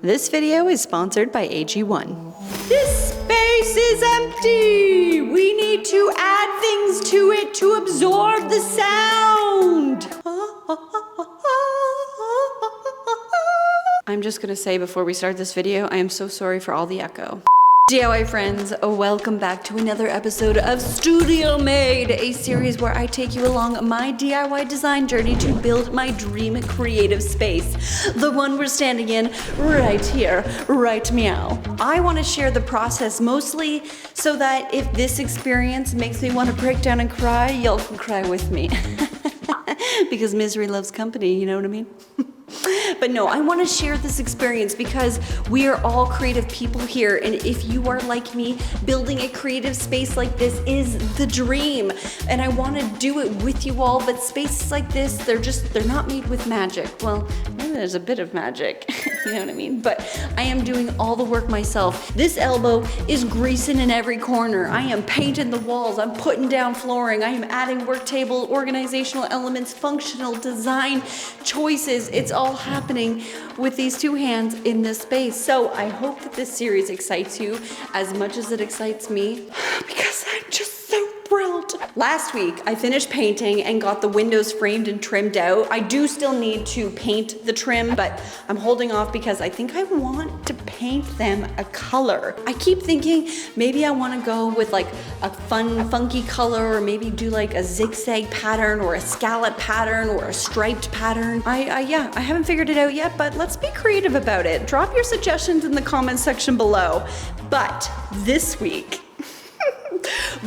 This video is sponsored by AG1. This space is empty! We need to add things to it to absorb the sound! I'm just gonna say before we start this video, I am so sorry for all the echo. DIY friends, welcome back to another episode of Studio Made, a series where I take you along my DIY design journey to build my dream creative space. The one we're standing in right here, right meow. I want to share the process mostly so that if this experience makes me want to break down and cry, y'all can cry with me. Because misery loves company, you know what I mean? But no, I want to share this experience because we are all creative people here, and if you are like me, building a creative space like this is the dream, and I want to do it with you all. But spaces like this, they're not made with magic. Well, maybe there's a bit of magic, you know what I mean? But I am doing all the work myself. This elbow is greasing in every corner. I am painting the walls. I'm putting down flooring. I am adding work table, organizational elements, functional design choices. It's all happening with these two hands in this space. So I hope that this series excites you as much as it excites me, because I'm just so thrilled. Last week, I finished painting and got the windows framed and trimmed out. I do still need to paint the trim, but I'm holding off because I think I want to paint them a color. I keep thinking maybe I want to go with like a fun, funky color, or maybe do like a zigzag pattern or a scallop pattern or a striped pattern. I haven't figured it out yet, but let's be creative about it. Drop your suggestions in the comment section below. But this week,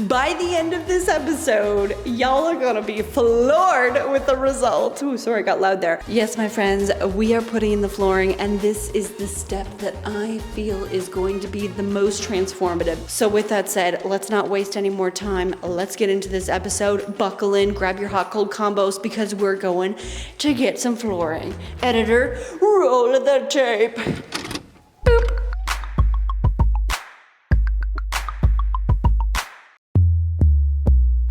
by the end of this episode, y'all are gonna be floored with the result. Ooh, sorry, I got loud there. Yes, my friends, we are putting in the flooring, and this is the step that I feel is going to be the most transformative. So with that said, let's not waste any more time. Let's get into this episode. Buckle in, grab your hot cold combos, because we're going to get some flooring. Editor, roll the tape. Boop.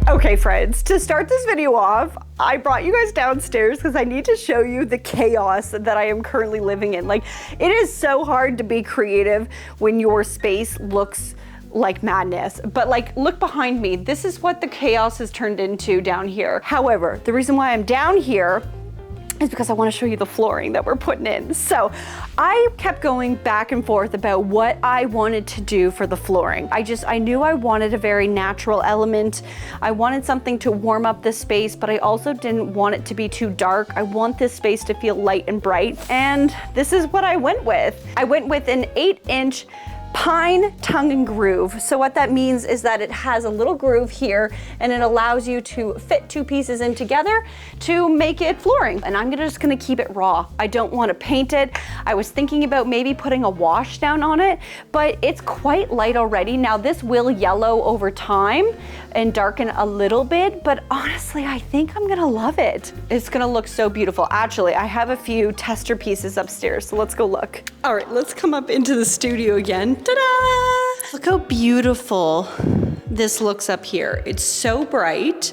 Okay friends, to start this video off, I brought you guys downstairs because I need to show you the chaos that I am currently living in. Like, it is so hard to be creative when your space looks like madness. But like, look behind me. This is what the chaos has turned into down here. However, the reason why I'm down here is because I want to show you the flooring that we're putting in. So I kept going back and forth about what I wanted to do for the flooring. I knew I wanted a very natural element. I wanted something to warm up the space, but I also didn't want it to be too dark. I want this space to feel light and bright. And this is what I went with. I went with an 8-inch pine tongue and groove. So what that means is that it has a little groove here, and it allows you to fit two pieces in together to make it flooring. And I'm just gonna keep it raw. I don't want to paint it. I was thinking about maybe putting a wash down on it, but it's quite light already. Now this will yellow over time and darken a little bit, but honestly, I think I'm gonna love it. It's gonna look so beautiful. Actually, I have a few tester pieces upstairs, so let's go look. All right, let's come up into the studio again. Ta-da! Look how beautiful this looks up here. It's so bright.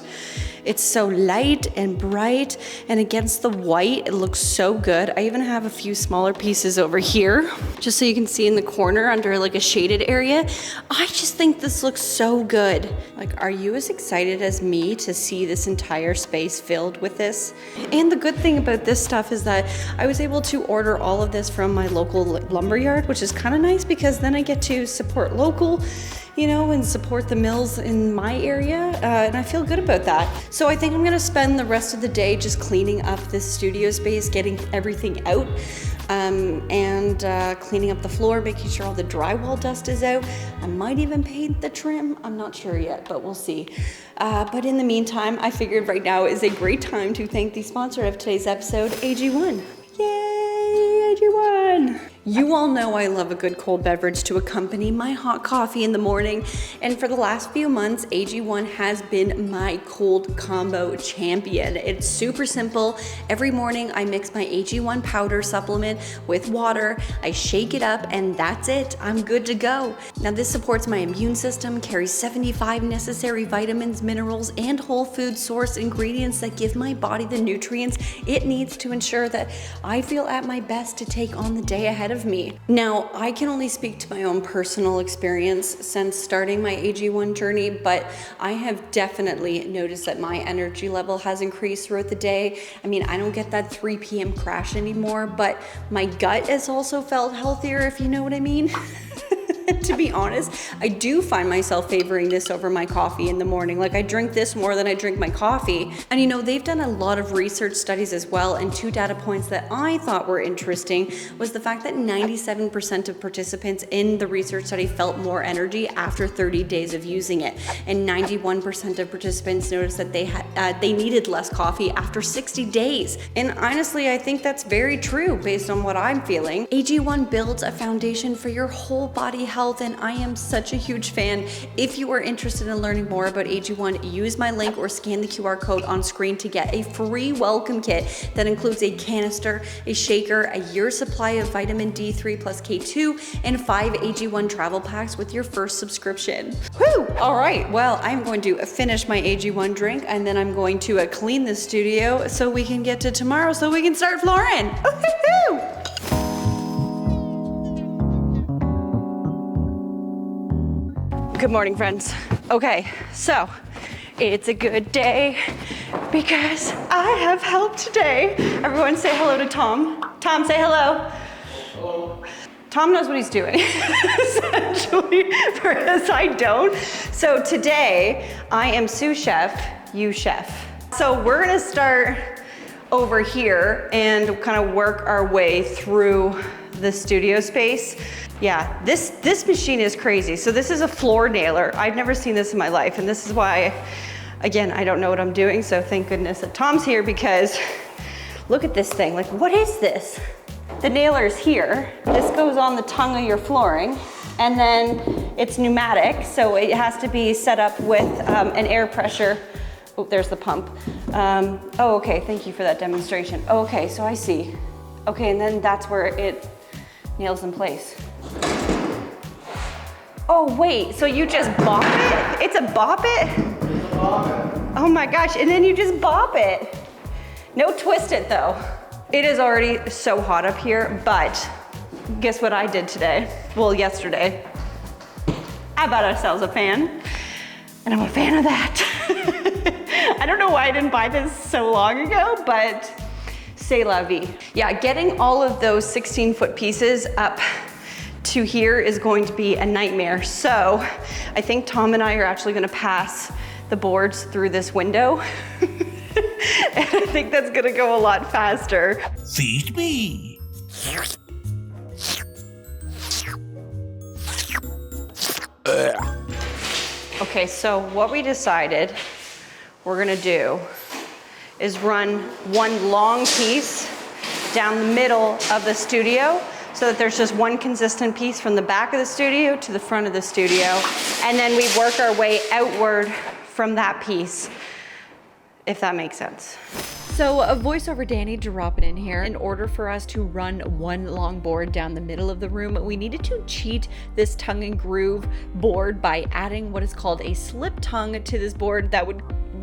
It's so light and bright, and against the white, it looks so good. I even have a few smaller pieces over here, just so you can see in the corner under like a shaded area. I just think this looks so good. Like, are you as excited as me to see this entire space filled with this? And the good thing about this stuff is that I was able to order all of this from my local lumberyard, which is kind of nice because then I get to support local, you know, and support the mills in my area, and I feel good about that. So I think I'm gonna spend the rest of the day just cleaning up this studio space, getting everything out, and cleaning up the floor, making sure all the drywall dust is out. I might even paint the trim. I'm not sure yet, but we'll see. But in the meantime, I figured right now is a great time to thank the sponsor of today's episode, AG1. Yay, AG1! You all know I love a good cold beverage to accompany my hot coffee in the morning, and for the last few months, AG1 has been my cold combo champion. It's super simple. Every morning I mix my AG1 powder supplement with water, I shake it up, and that's it. I'm good to go. Now this supports my immune system, carries 75 necessary vitamins, minerals, and whole food source ingredients that give my body the nutrients it needs to ensure that I feel at my best to take on the day ahead of of me. Now, I can only speak to my own personal experience since starting my AG1 journey, but I have definitely noticed that my energy level has increased throughout the day. I mean, I don't get that 3 p.m. crash anymore, but my gut has also felt healthier, if you know what I mean. To be honest, I do find myself favoring this over my coffee in the morning. Like, I drink this more than I drink my coffee. And you know, they've done a lot of research studies as well, and 2 data points that I thought were interesting was the fact that 97% of participants in the research study felt more energy after 30 days of using it, and 91% of participants noticed that they needed less coffee after 60 days. And honestly, I think that's very true based on what I'm feeling. AG1 builds a foundation for your whole body health, and I am such a huge fan. If you are interested in learning more about AG1, use my link or scan the QR code on screen to get a free welcome kit that includes a canister, a shaker, a year's supply of vitamin D3 plus K2, and 5 AG1 travel packs with your first subscription. Whew! All right, well, I'm going to finish my AG1 drink, and then I'm going to clean the studio so we can get to tomorrow so we can start flooring. Woo-hoo-hoo! Good morning, friends. Okay, so it's a good day because I have help today. Everyone say hello to Tom. Tom, say hello. Hello. Tom knows what he's doing, essentially, whereas I don't. So today, I am sous chef, you chef. So we're gonna start over here and kind of work our way through the studio space. Yeah, this machine is crazy. So this is a floor nailer. I've never seen this in my life, and this is why, again, I don't know what I'm doing, so thank goodness that Tom's here, because look at this thing. Like, what is this? The nailer's here. This goes on the tongue of your flooring, and then it's pneumatic, so it has to be set up with an air pressure. Oh, there's the pump. Oh, okay, thank you for that demonstration. Oh, okay, so I see. Okay, and then that's where it nails in place. Oh wait, so you just bop it? It's a bop it? It's a bop it. Oh my gosh, and then you just bop it. No twist it though. It is already so hot up here, but guess what I did today? Well, yesterday. I bought ourselves a fan, and I'm a fan of that. I don't know why I didn't buy this so long ago, but c'est la vie. Yeah, getting all of those 16-foot pieces up to here is going to be a nightmare. So I think Tom and I are actually gonna pass the boards through this window. And I think that's gonna go a lot faster. Feed me. Okay, so what we decided we're gonna do is run one long piece down the middle of the studio so that there's just one consistent piece from the back of the studio to the front of the studio. And then we work our way outward from that piece, if that makes sense. So a voiceover Danie dropping in here. In order for us to run one long board down the middle of the room, we needed to cheat this tongue and groove board by adding what is called a slip tongue to this board that would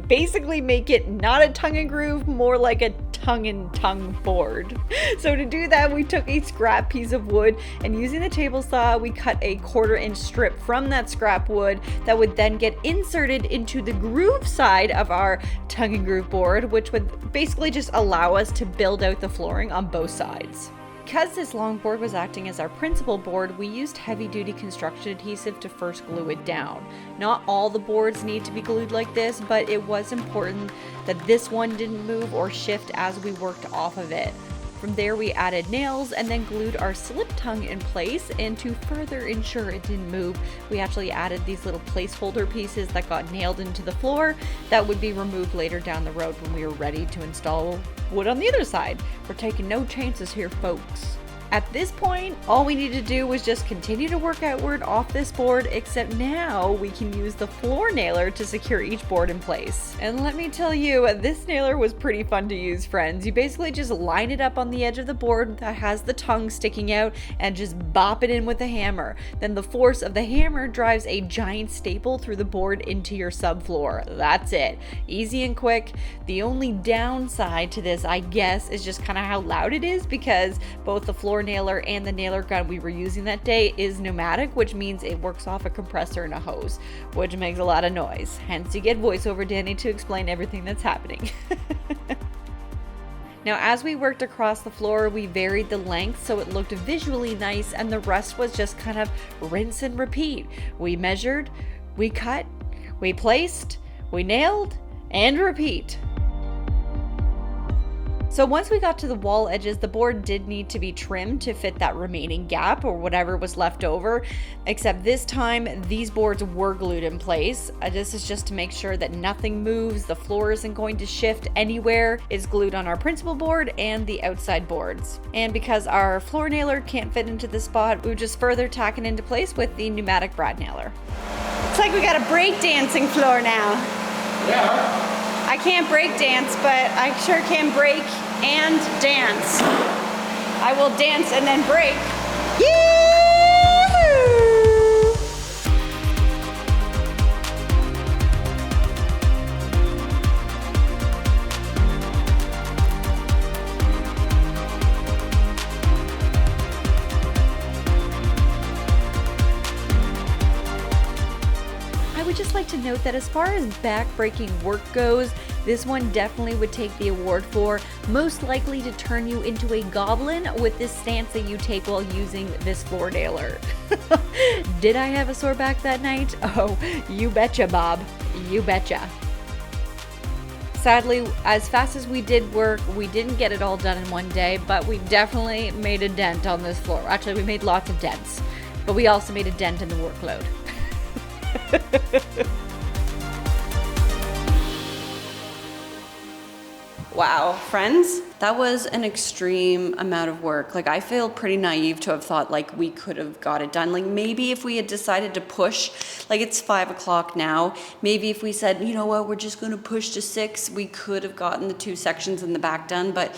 basically make it not a tongue and groove, more like a tongue and tongue board. So to do that, we took a scrap piece of wood, and using the table saw, we cut a 1/4-inch strip from that scrap wood that would then get inserted into the groove side of our tongue and groove board, which would basically just allow us to build out the flooring on both sides. Because this long board was acting as our principal board, we used heavy-duty construction adhesive to first glue it down. Not all the boards need to be glued like this, but it was important that this one didn't move or shift as we worked off of it. From there, we added nails and then glued our slip tongue in place, and to further ensure it didn't move, we actually added these little placeholder pieces that got nailed into the floor that would be removed later down the road when we were ready to install wood on the other side. We're taking no chances here, folks. At this point, all we needed to do was just continue to work outward off this board, except now we can use the floor nailer to secure each board in place. And let me tell you, this nailer was pretty fun to use, friends. You basically just line it up on the edge of the board that has the tongue sticking out and just bop it in with a hammer. Then the force of the hammer drives a giant staple through the board into your subfloor. That's it. Easy and quick. The only downside to this, I guess, is just kind of how loud it is, because both the floor nailer and the nailer gun we were using that day is pneumatic, which means it works off a compressor and a hose, which makes a lot of noise. Hence you get voiceover Danie to explain everything that's happening. Now, as we worked across the floor, we varied the length so it looked visually nice, and the rest was just kind of rinse and repeat. We measured, we cut, we placed, we nailed, and repeat. So once we got to the wall edges, the board did need to be trimmed to fit that remaining gap or whatever was left over, except this time these boards were glued in place. This is just to make sure that nothing moves, the floor isn't going to shift anywhere. It's glued on our principal board and the outside boards. And because our floor nailer can't fit into the spot, we were just further tacking into place with the pneumatic brad nailer. It's like we got a break dancing floor now. Yeah. I can't break dance, but I sure can break and dance. I will dance and then break. I would just like to note that as far as back-breaking work goes, this one definitely would take the award for most likely to turn you into a goblin with this stance that you take while using this floor nailer. Did I have a sore back that night? Oh, you betcha, Bob. You betcha. Sadly, as fast as we did work, we didn't get it all done in one day, but we definitely made a dent on this floor. Actually, we made lots of dents, but we also made a dent in the workload. Wow, friends, that was an extreme amount of work. Like, I feel pretty naive to have thought like we could have got it done. Like, maybe if we had decided to push, like it's 5 o'clock now, maybe if we said, you know what, we're just gonna push to 6, we could have gotten the 2 sections in the back done, but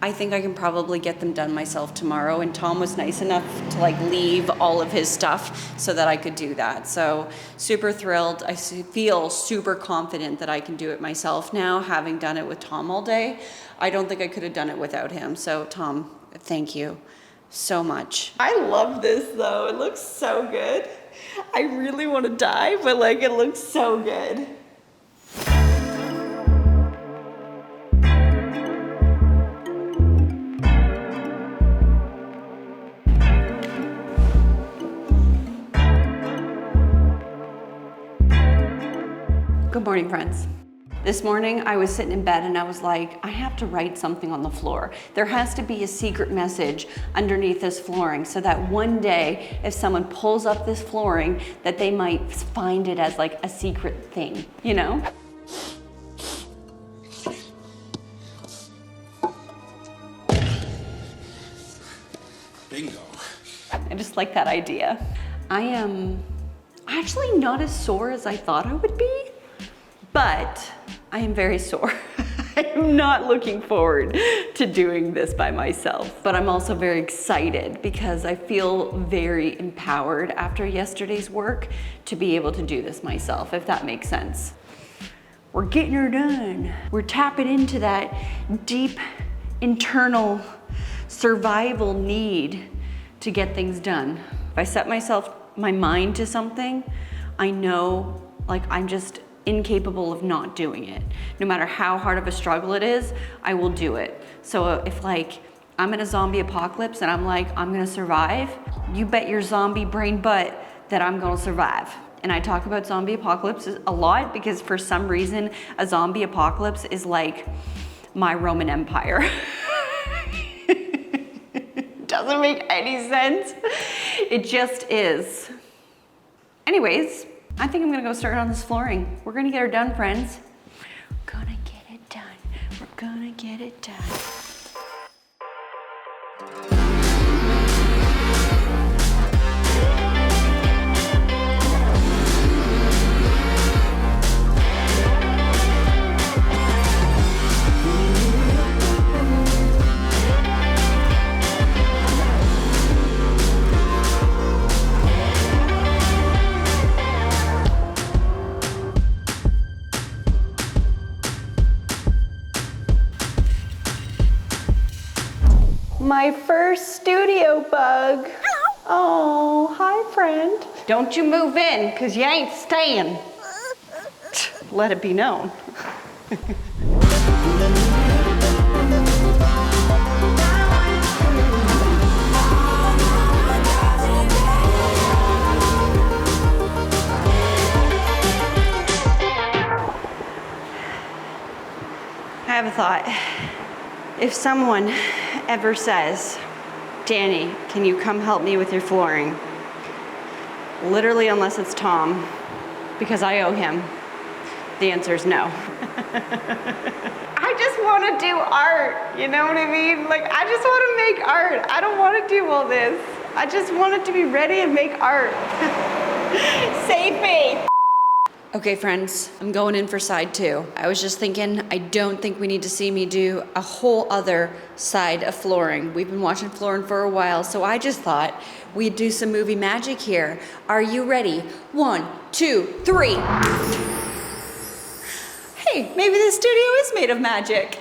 I think I can probably get them done myself tomorrow. And Tom was nice enough to like leave all of his stuff so that I could do that. So super thrilled. I feel super confident that I can do it myself now, having done it with Tom all day. I don't think I could have done it without him. So Tom, thank you so much. I love this though. It looks so good. I really want to die, but like it looks so good. Good morning, friends. This morning I was sitting in bed and I was like, I have to write something on the floor. There has to be a secret message underneath this flooring so that one day if someone pulls up this flooring that they might find it as like a secret thing, you know? Bingo. I just like that idea. I am actually not as sore as I thought I would be. But I am very sore. I'm not looking forward to doing this by myself. But I'm also very excited because I feel very empowered after yesterday's work to be able to do this myself, if that makes sense. We're getting her done. We're tapping into that deep internal survival need to get things done. If I set my mind to something, I know like I'm just incapable of not doing it. No matter how hard of a struggle it is, I will do it. So if like I'm in a zombie apocalypse and I'm like, I'm gonna survive, you bet your zombie brain butt that I'm gonna survive. And I talk about zombie apocalypse a lot because for some reason, a zombie apocalypse is like my Roman Empire. Doesn't make any sense. It just is. Anyways, I think I'm gonna go start on this flooring. We're gonna get her done, friends. We're gonna get it done. We're gonna get it done. My first Yo, bug. Oh, hi, friend. Don't you move in, because you ain't staying. Let it be known. I have a thought. If someone ever says, Danie, can you come help me with your flooring? Literally, unless it's Tom, because I owe him, the answer is no. I just want to do art, you know what I mean? Like, I just want to make art. I don't want to do all this. I just want it to be ready and make art. Save me. Okay, friends, I'm going in for side 2. I was just thinking, I don't think we need to see me do a whole other side of flooring. We've been watching flooring for a while, so I just thought we'd do some movie magic here. Are you ready? 1, 2, 3. Hey, maybe the studio is made of magic.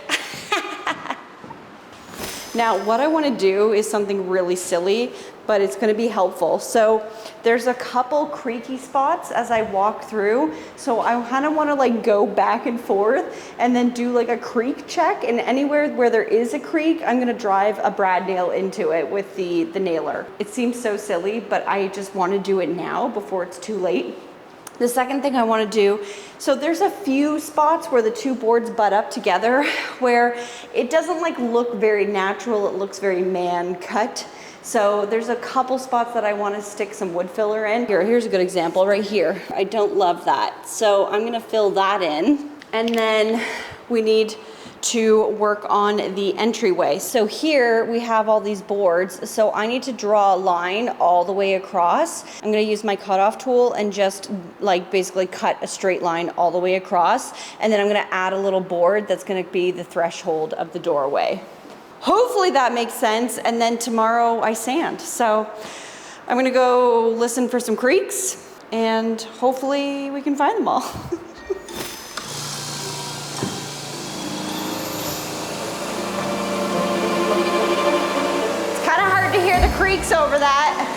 Now, what I want to do is something really silly, but it's going to be helpful. So there's a couple creaky spots as I walk through. So I kind of want to like go back and forth and then do like a creak check. And anywhere where there is a creak, I'm going to drive a brad nail into it with the nailer. It seems so silly, but I just want to do it now before it's too late. The second thing I want to do, so there's a few spots where the two boards butt up together where it doesn't like look very natural, it looks very man cut. So there's a couple spots that I want to stick some wood filler in. Here's a good example right here. I don't love that. So I'm going to fill that in. And then we need to work on the entryway. So here we have all these boards. So I need to draw a line all the way across. I'm going to use my cutoff tool and just like basically cut a straight line all the way across. And then I'm going to add a little board that's going to be the threshold of the doorway. Hopefully that makes sense. And then tomorrow I sand. So I'm going to go listen for some creaks and hopefully we can find them all. The creaks over that.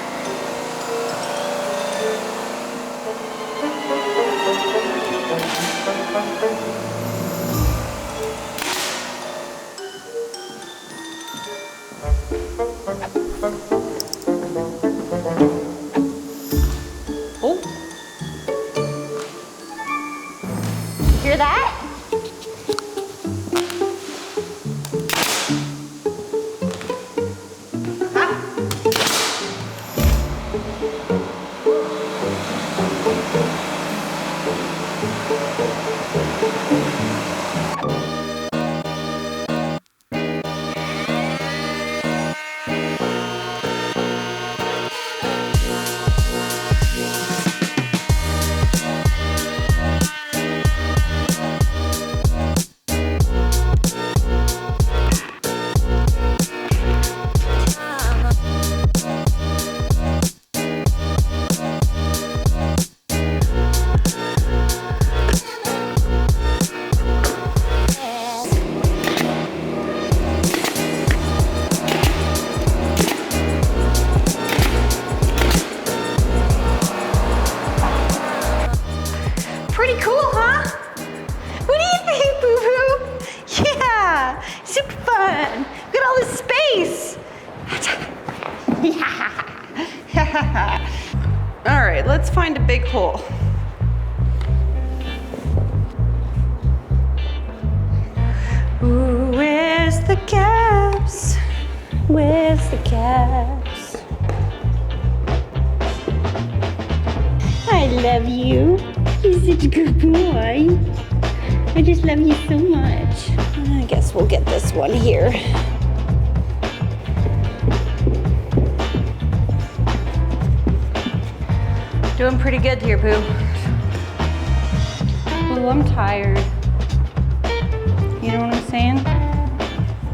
Oh. Hear that? Pretty cool, huh? What do you think, boo-boo? Yeah, super fun. Look at all this space. All right, let's find a big hole. Ooh, where's the gaps? Where's the gaps? I love you. You're such a good boy. I just love you so much. I guess we'll get this one here. Doing pretty good here, Boo. Boo, I'm tired. You know what I'm saying?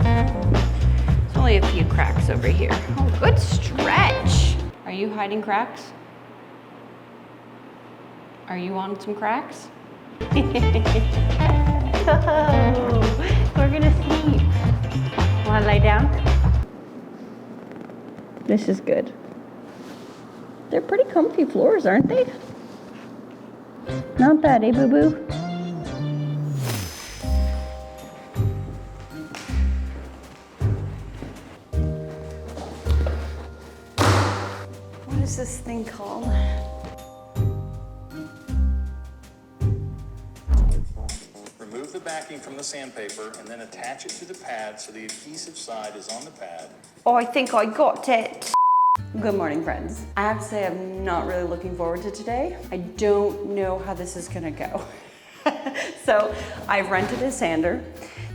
There's only a few cracks over here. Oh, good stretch. Are you hiding cracks? Are you on some cracks? Oh, we're gonna sleep. Wanna lay down? This is good. They're pretty comfy floors, aren't they? Not bad, eh, boo-boo? What is this thing called? Remove the backing from the sandpaper and then attach it to the pad so the adhesive side is on the pad. Oh, I think I got it. Good morning, friends. I have to say I'm not really looking forward to today. I don't know how this is gonna go. So I've rented a sander.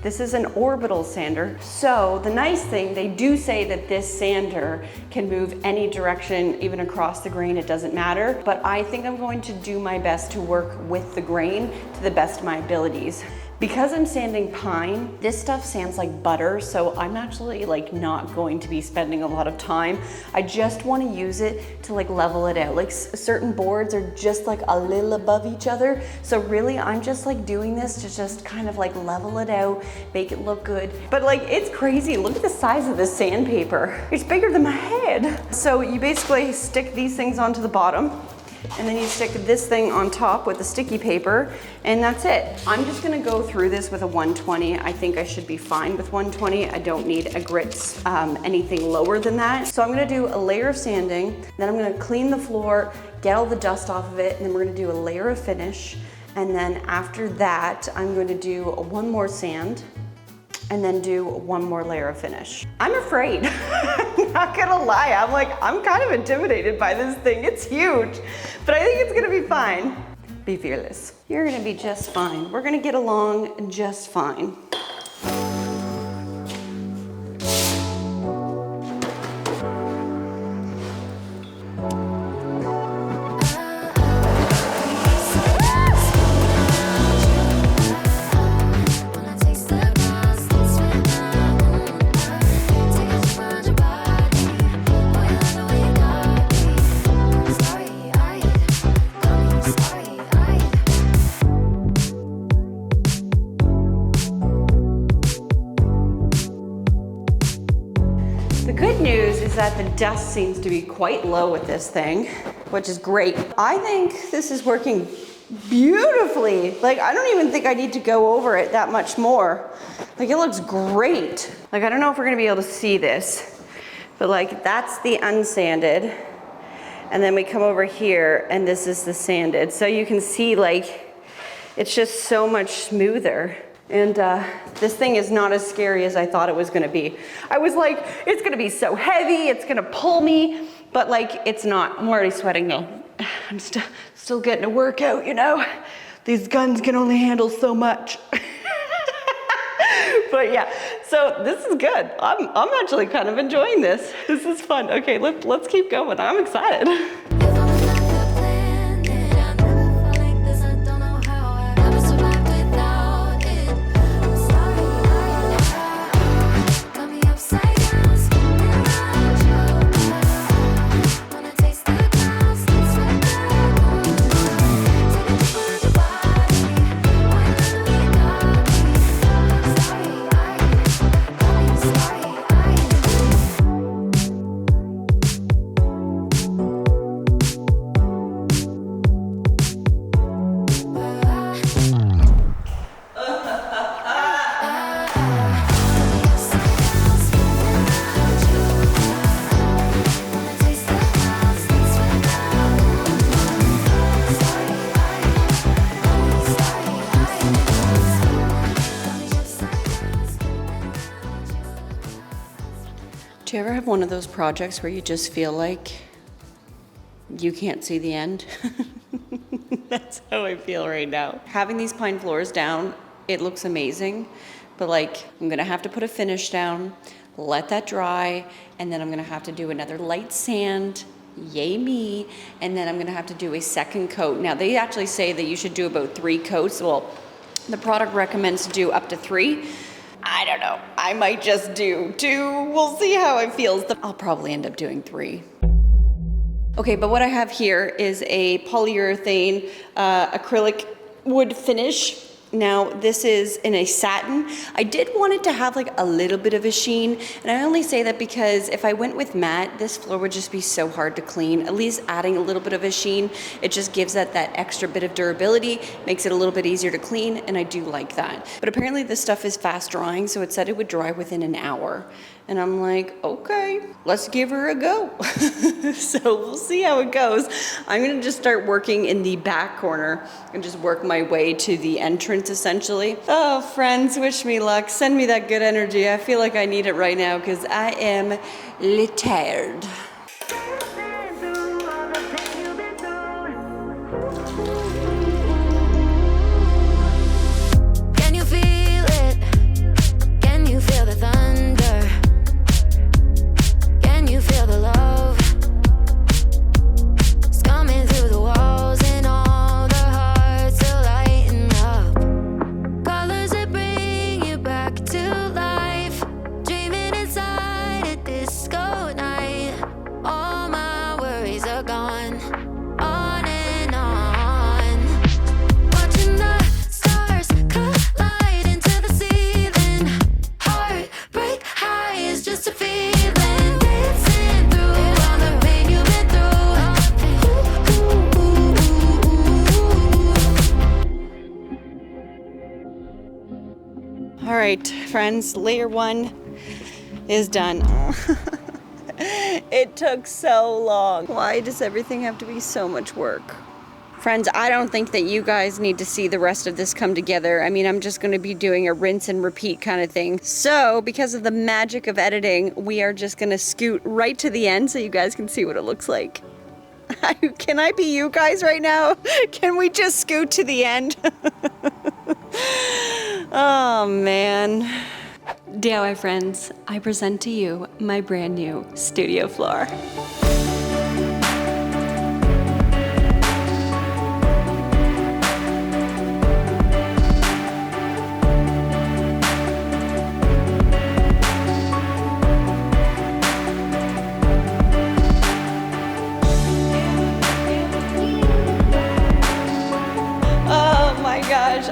This is an orbital sander. So the nice thing, they do say that this sander can move any direction, even across the grain, it doesn't matter. But I think I'm going to do my best to work with the grain to the best of my abilities. Because I'm sanding pine, this stuff sands like butter, so I'm actually like not going to be spending a lot of time. I just want to use it to like level it out. Like certain boards are just like a little above each other. So really I'm just like doing this to just kind of like level it out, make it look good. But like it's crazy, look at the size of this sandpaper. It's bigger than my head. So you basically stick these things onto the bottom, and then you stick this thing on top with the sticky paper, and that's it. I'm just gonna go through this with a 120. I think I should be fine with 120. I don't need a grit anything lower than that. So I'm gonna do a layer of sanding, then I'm gonna clean the floor, get all the dust off of it, and then we're gonna do a layer of finish. And then after that, I'm going to do one more sand, and then do one more layer of finish. I'm afraid, I'm not gonna lie. I'm kind of intimidated by this thing. It's huge, but I think it's gonna be fine. Be fearless. You're gonna be just fine. We're gonna get along just fine. That the dust seems to be quite low with this thing, which is great. I think this is working beautifully. Like, I don't even think I need to go over it that much more. Like, it looks great. Like, I don't know if we're gonna be able to see this, but like, that's the unsanded. And then we come over here and this is the sanded. So you can see like, it's just so much smoother. And this thing is not as scary as I thought it was gonna be. I was like, it's gonna be so heavy, it's gonna pull me, but like, it's not. I'm already sweating though. I'm still getting a workout, you know? These guns can only handle so much. But yeah, so this is good. I'm actually kind of enjoying this. This is fun. Okay, let's keep going. I'm excited. Do you ever have one of those projects where you just feel like you can't see the end? That's how I feel right now. Having these pine floors down, it looks amazing, but like, I'm gonna have to put a finish down, let that dry, and then I'm gonna have to do another light sand, yay me, and then I'm gonna have to do a second coat. Now, they actually say that you should do about 3 coats. Well, the product recommends to do up to 3. I don't know, I might just do 2. We'll see how it feels. I'll probably end up doing 3. Okay, but what I have here is a polyurethane acrylic wood finish. Now this is in a satin. I did want it to have like a little bit of a sheen, and I only say that because if I went with matte, this floor would just be so hard to clean. At least adding a little bit of a sheen, it just gives it that extra bit of durability, makes it a little bit easier to clean, and I do like that. But apparently this stuff is fast drying, so it said it would dry within an hour. And I'm like, okay, let's give her a go. So we'll see how it goes. I'm gonna just start working in the back corner and just work my way to the entrance essentially. Oh, friends, wish me luck. Send me that good energy. I feel like I need it right now because I am tired. Can you feel it? Can you feel the thunder? Can you feel the love? It's coming through the walls and all the hearts are lighting up. Colors that bring you back to life. Dreaming inside a disco night. All my worries are gone. On and on. Watching the stars collide into the ceiling. Heartbreak high is just a feeling. Dancing through all the pain you've been through. All right, friends, layer 1 is done. It took so long. Why does everything have to be so much work? Friends, I don't think that you guys need to see the rest of this come together. I mean, I'm just gonna be doing a rinse and repeat kind of thing. So, because of the magic of editing, we are just gonna scoot right to the end so you guys can see what it looks like. Can I be you guys right now? Can we just scoot to the end? Oh, man. DIY friends, I present to you my brand new studio floor.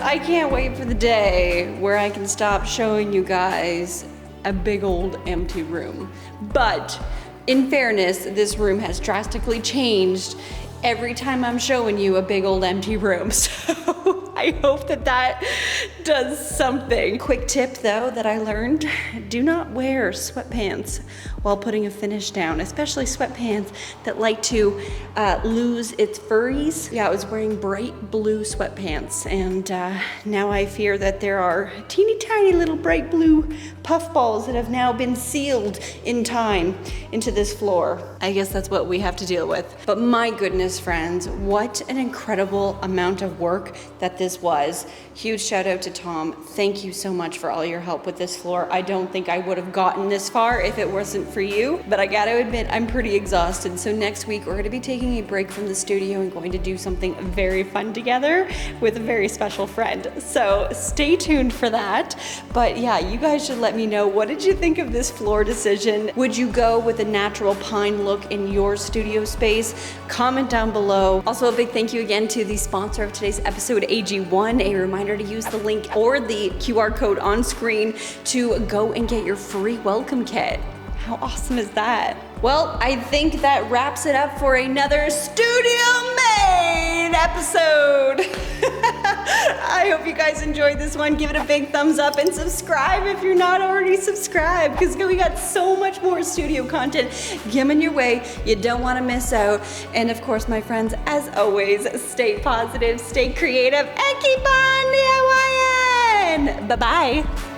I can't wait for the day where I can stop showing you guys a big old empty room. But in fairness, this room has drastically changed every time I'm showing you a big old empty room. So I hope that that does something. Quick tip though that I learned, do not wear sweatpants while putting a finish down, especially sweatpants that like to lose its furries. Yeah, I was wearing bright blue sweatpants, and now I fear that there are teeny tiny little bright blue puffballs that have now been sealed in time into this floor. I guess that's what we have to deal with. But my goodness, friends, what an incredible amount of work that this was. Huge shout out to Tom. Thank you so much for all your help with this floor. I don't think I would have gotten this far if it wasn't for you, but I gotta admit, I'm pretty exhausted. So next week, we're gonna be taking a break from the studio and going to do something very fun together with a very special friend. So stay tuned for that. But yeah, you guys should let me know, what did you think of this floor decision? Would you go with a natural pine look in your studio space? Comment down below. Also, a big thank you again to the sponsor of today's episode, AG1. A reminder to use the link or the QR code on screen to go and get your free welcome kit. How awesome is that? Well, I think that wraps it up for another studio-made episode. I hope you guys enjoyed this one. Give it a big thumbs up and subscribe if you're not already subscribed, because we got so much more studio content coming your way. You don't want to miss out. And of course, my friends, as always, stay positive, stay creative, and keep on DIYing. Bye-bye.